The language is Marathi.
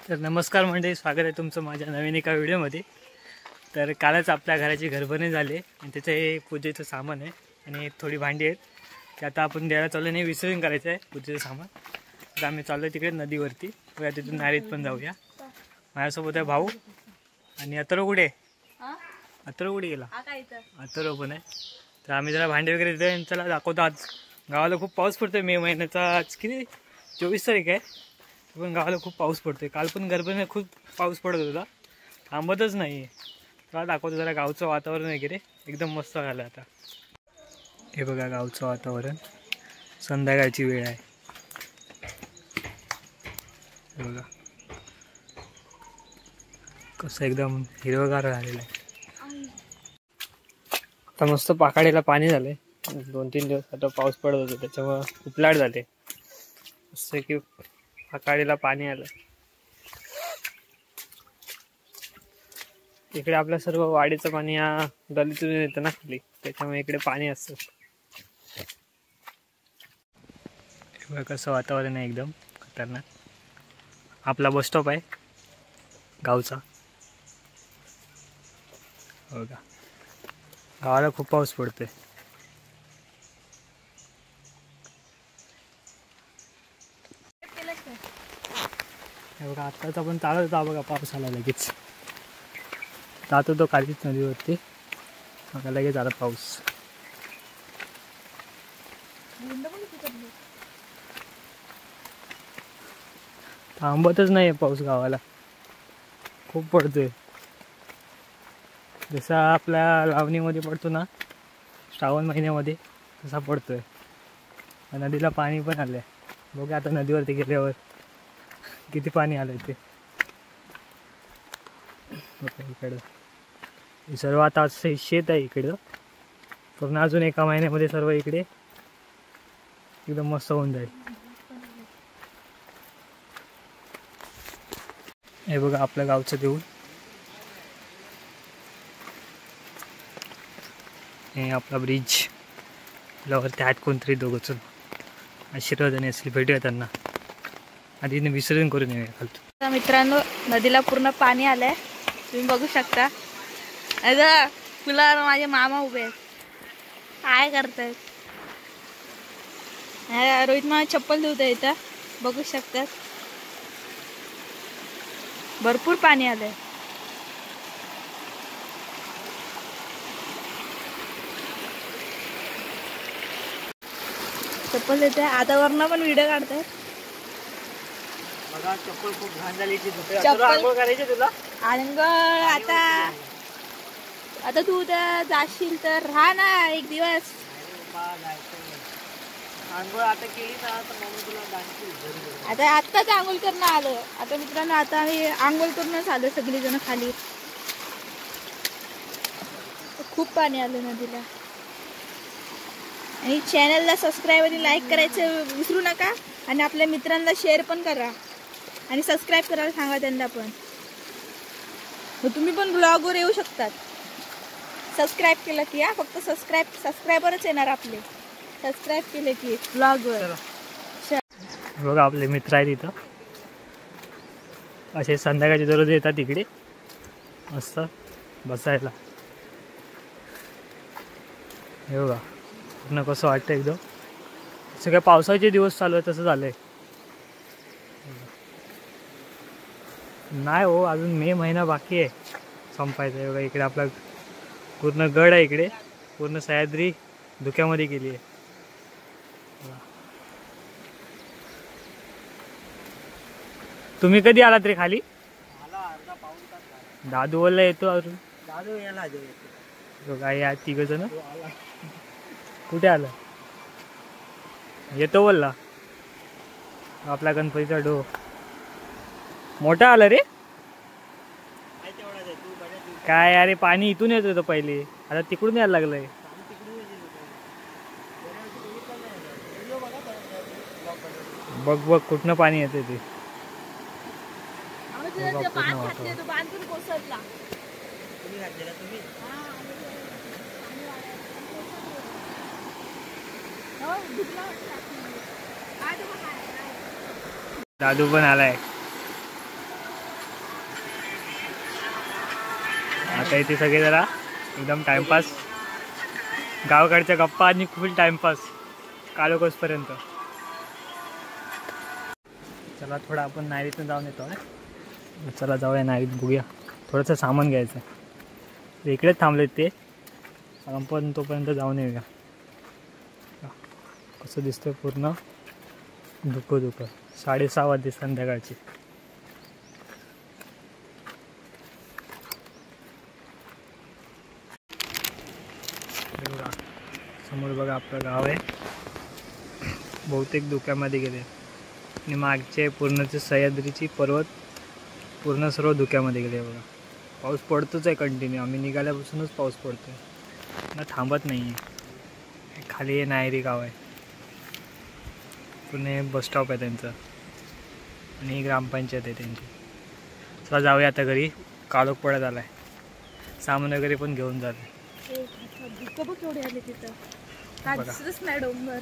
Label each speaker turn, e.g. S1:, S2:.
S1: तर नमस्कार मंडळी, स्वागत आहे तुमचं माझ्या नवीन एका व्हिडिओमध्ये। तर कालच आपल्या घराची घरभरणी झाली आणि त्याचं हे पूजेचं सामान आहे आणि थोडी भांडी आहेत की आता आपण द्यायला चाललो नाही, विसर्जन करायचं आहे पूजेचं सामान। तर आम्ही चाललो तिकडे नदीवरती, बघा तिथून नारीत पण जाऊया। माझ्यासोबत आहे भाऊ आणि अथर्व कुठे गेला? अथर्व पण आहे। तर आम्ही जरा भांडी वगैरे देतो आणि चला दाखवतो। आज गावाला खूप पाऊस पडतोय, मे महिन्याचा आज किती 24 तारीख आहे, पण गावाला खूप पाऊस पडतोय। काल पण गरबेने खूप पाऊस पडत होता, थांबतच नाही आहे। मला दाखवतो जरा गावचं वातावरण वगैरे, एकदम मस्त झालं आता। हे बघा गावचं वातावरण, संध्याकाळची वेळ आहे, हे बघा कसं एकदम हिरवगार झालेलं आहे। आता मस्त पाकाडीला पाणी झालंय, 2-3 दिवस आता पाऊस पडत होता त्याच्यामुळे खूप लाट झाले, असं की पाकाडीला पाणी आलं। इकडे आपल्या सर्व वाडीचं पाणी या गलीतून येतं ना खाली, त्याच्यामुळे इकडे पाणी असतं। बघा कसं वातावरण आहे, एकदम खतरनाक। आपला बस स्टॉप आहे गावचा, बघा गावाला खूप पाऊस पडतोय। बघा आत्ताच आपण चालत होता, बघा पाऊस आला लगेच, जात होतो खालीच नदीवरती, बघा लगेच आला पाऊस। थांबतच नाही पाऊस, गावाला खूप पडतोय। जसा आपल्या लावणीमध्ये पडतो ना श्रावण महिन्यामध्ये, तसा पडतोय। नदीला पाणी पण आलंय, बघा आता नदीवरती गेल्यावर किती पाणी आलंय ते। इकडं सर्व आता शेत आहे इकडं, पण अजून एका महिन्यामध्ये सर्व इकडे एकदम मस्त होऊन जाईल। हे बघा आपल्या गावचं देऊळ, हे आपला ब्रिज, वरती आहेत कोणतरी दोघंच आशीर्वादाने असली, भेटूया त्यांना, आधी विसर्जन करून येऊया खालतो।
S2: मित्रांनो, नदीला पूर्ण पाणी आलंय, तुम्ही बघू शकता। फुलावर माझे मामा उभे आहेत, काय करतायत? रोहित मामा चप्पल धुत आहे इथं, बघू शकतात भरपूर पाणी आलंय। चप्पल देते, आता वरनं पण व्हिडिओ काढतात।
S1: बघा चप्पल खूप घाण झाली, आंघोळ करायची तुला?
S2: आंघोळ आता तू उद्या जाशील तर राहा ना एक दिवस।
S1: आंघोळ आता केली ना तर मम्मी तुला दाखवतील।
S2: आता आत्ताच आंघोळ करून आलो। आता मित्रांनो, आता आम्ही आंघोळ करूनच आलो सगळीजण खाली, खूप पाणी आलं नदीला। आणि चॅनलला सबस्क्राईब आणि लाईक करायचं विसरू नका, आणि आपल्या मित्रांना शेअर पण करा आणि सबस्क्राईब करायला सांगा त्यांना पण। तुम्ही पण ब्लॉगवर येऊ शकतात सबस्क्राईब केलं की, फक्त सबस्क्रायबरच येणार आपले, सबस्क्राईब केले की ब्लॉगवर।
S1: बघा आपले मित्र आहेत इथं, असे संध्याकाळची दररोज येतात इकडे मस्त बसायला। हे बघा पूर्ण कसं वाटतं एकदम, सगळ्या पावसाचे दिवस चालू आहे तसं झालंय। नाही हो, अजून मे महिना बाकी आहे संपायचं आहे। बघा इकडे आपला पूर्ण गड आहे, इकडे पूर्ण सह्याद्री धुक्यामध्ये गेली आहे। तुम्ही कधी आलात रे खाली? दादू बोलला येतो अजून, दादू यायला बघा या तिघ जण कुठे आलं, येतो बोलला। आपला गणपतीचा डो मोठा आला रे, काय अरे पाणी इथून येत होतं पहिले, आता तिकडून यायला लागलंय। बघ बघ कुठनं पाणी येते ते, दादू पण आलाय। आता इथे सगळे जरा एकदम टाइमपास, गावाकडच्या गप्पा आणि फुल टाइमपास कालोकोसपर्यंत. चला थोडा आपण नायरीतून जाऊन येतो. चला जाऊया नायरीत, बघूया थोडंसं सामान घ्यायचं. इकडेच थांबलेत ते, आपण तोपर्यंत जाऊन येऊया. कसं दिसतंय पूर्ण धुकं धुकं. 6:30 वाजते संध्याकाळची. समोर बघा आपलं गाव आहे. बहुतेक धुक्यामध्ये गेले आणि मागचे पूर्णचे सह्याद्रीची पर्वत पूर्ण सर्व धुक्यामध्ये गेले. बघा पाऊस पडतोच आहे कंटिन्यू. आम्ही निघाल्यापासूनच पाऊस पडतो आहे ना, थांबत नाही आहे. खाली हे नायरी गाव आहे, पुणे बसस्टॉप आहे त्यांचं आणि ग्रामपंचायत आहे त्यांची. चला जाऊया आता घरी, काळोख पडत आला आहे. सामान वगैरे पण घेऊन झालं.
S2: धुकं बघ केवढे आले तिथं, काय दिसतच नाही डोंगर.